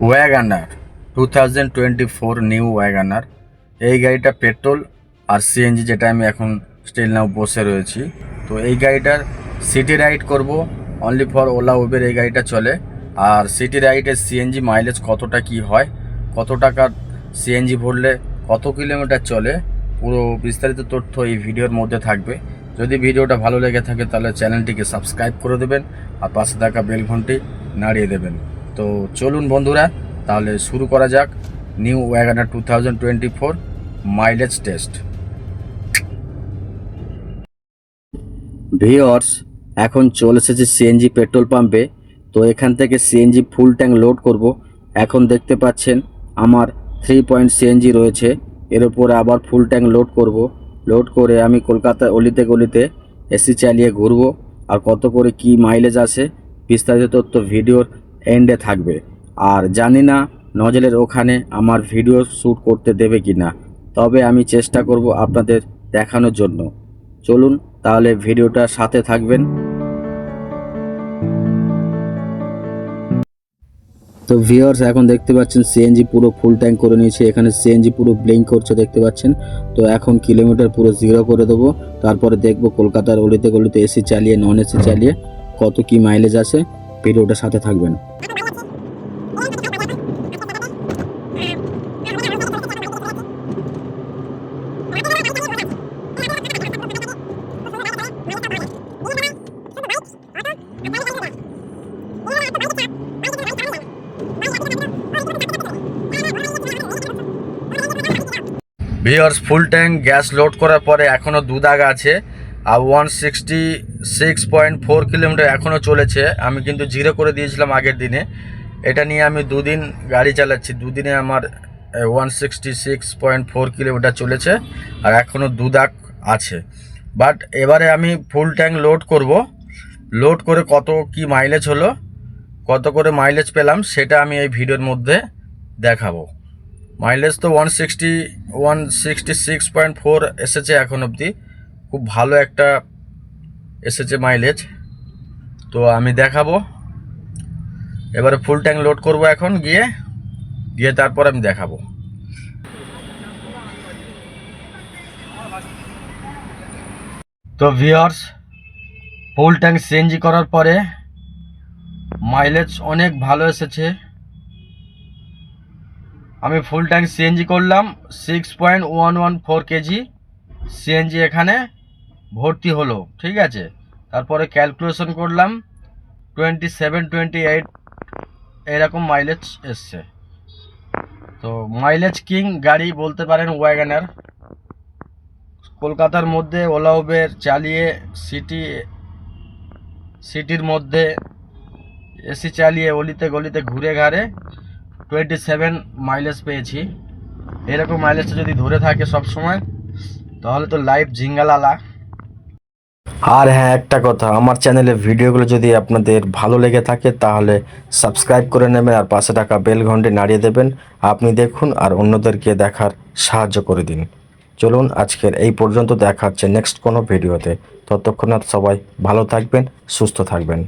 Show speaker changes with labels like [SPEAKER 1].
[SPEAKER 1] WagonR 2024 new WagonR. এই গাড়িটা petrol আর CNG, যেটা আমি এখন স্টিল নাও বসে রয়েছি। তো এই গাড়িটার সিটি রাইড করব, অনলি ফর ওলা উবের এই গাড়িটা চলে। আর সিটি রাইডের সিএনজি মাইলেজ কতটা কি হয়, কত টাকার সিএনজি ভরলে কত কিলোমিটার চলে, পুরো বিস্তারিত তথ্য এই ভিডিওর মধ্যে থাকবে। যদি ভিডিওটা ভালো লেগে থাকে তাহলে চ্যানেলটিকে সাবস্ক্রাইব করে দেবেন আর পাশে থাকা বেল ঘন্টি নাড়িয়ে দেবেন। তো চলুন বন্ধুরা, তাহলে শুরু করা যাক new WagonR 2024 mileage test. Viewers, এখন চলে এসেছে সিএনজি পেট্রোল পাম্পে। তো এখান থেকে সিএনজি ফুল ট্যাঙ্ক লোড করব। এখন দেখতে পাচ্ছেন আমার 3 পয়েন্ট সিএনজি রয়েছে, এর উপরে আবার ফুল ট্যাঙ্ক লোড করব। লোড করে আমি কলকাতার অলিতে গলিতে এসি চালিয়ে ঘুরবো। আর কত করে কি মাইলেজ আসে বিস্তারিত তথ্য ভিডিওর এন্ডে থাকবে। আর জানি না নজলের ওখানে আমার ভিডিও শ্যুট করতে দেবে কি না, তবে আমি চেষ্টা করব আপনাদের দেখানোর জন্য। চলুন তাহলে ভিডিওটার সাথে থাকবেন। তো ভিউয়ার্স, এখন দেখতে পাচ্ছেন সিএনজি পুরো ফুল ট্যাঙ্ক করে নিয়েছে। এখানে সিএনজি পুরো ব্লিঙ্ক করছে, দেখতে পাচ্ছেন। তো এখন কিলোমিটার পুরো 0 করে দেবো। তারপরে দেখব কলকাতার অলিতে গলিতে এসি চালিয়ে নন এসি চালিয়ে কত কি মাইলেজ আসে। ভিডিওটার সাথে থাকবেন। Viewers, full tank gas load করার পরে এখনও 2 দাগ আছে। আর 166.4 কিলোমিটার এখনও চলেছে। আমি কিন্তু 0 করে দিয়েছিলাম আগের দিনে। এটা নিয়ে আমি 2 দিন গাড়ি চালাচ্ছি। 2 দিনে আমার 166.4 কিলোমিটার চলেছে আর এখনও 2 দাগ আছে। বাট এবারে আমি ফুল ট্যাঙ্ক লোড করব। লোড করে কত কি মাইলেজ হলো, কত করে মাইলেজ পেলাম, সেটা আমি এই ভিডিওর মধ্যে দেখাবো। মাইলেজ তো 166.4 এসেছে এখন অবধি, খুব ভালো একটা এসেছে মাইলেজ। তো আমি দেখাবো। এবারে ফুল ট্যাঙ্ক লোড করব এখন গিয়ে তারপর আমি দেখাবো। তো ভিউয়ার্স, ফুল ট্যাঙ্ক সিএনজি করার পরে মাইলেজ অনেক ভালো এসেছে। আমি ফুল ট্যাঙ্ক সিএনজি করলাম, 6.114 কেজি সিএনজি এখানে ভর্তি হলো, ঠিক আছে। তারপরে ক্যালকুলেশন করলাম 27-28 এরকম মাইলেজ এসছে। তো মাইলেজ কিং গাড়ি বলতে পারেন ওয়াগানার। কলকাতার মধ্যে ওলা উবের চালিয়ে সিটির মধ্যে এসি চালিয়ে অলিতে গলিতে ঘুরে ঘাড়ে 27 মাইলেজ পেয়েছি। এরকম মাইলেজটা যদি ধরে থাকে সব সময়, তাহলে তো লাইফ জিঙ্গালালা। আর হ্যাঁ, একটা কথা, আমার চ্যানেলের ভিডিওগুলো যদি আপনাদের ভালো লেগে থাকে তাহলে সাবস্ক্রাইব করে নেবেন আর পাশে থাকা বেল ঘন্টি নাড়িয়ে দেবেন। আপনি দেখুন আর অন্যদেরকে দেখার সাহায্য করে দিন। চলুন আজকের এই পর্যন্ত, দেখা হচ্ছে নেক্সট কোনো ভিডিওতে। ততক্ষণ সবাই ভালো থাকবেন, সুস্থ থাকবেন।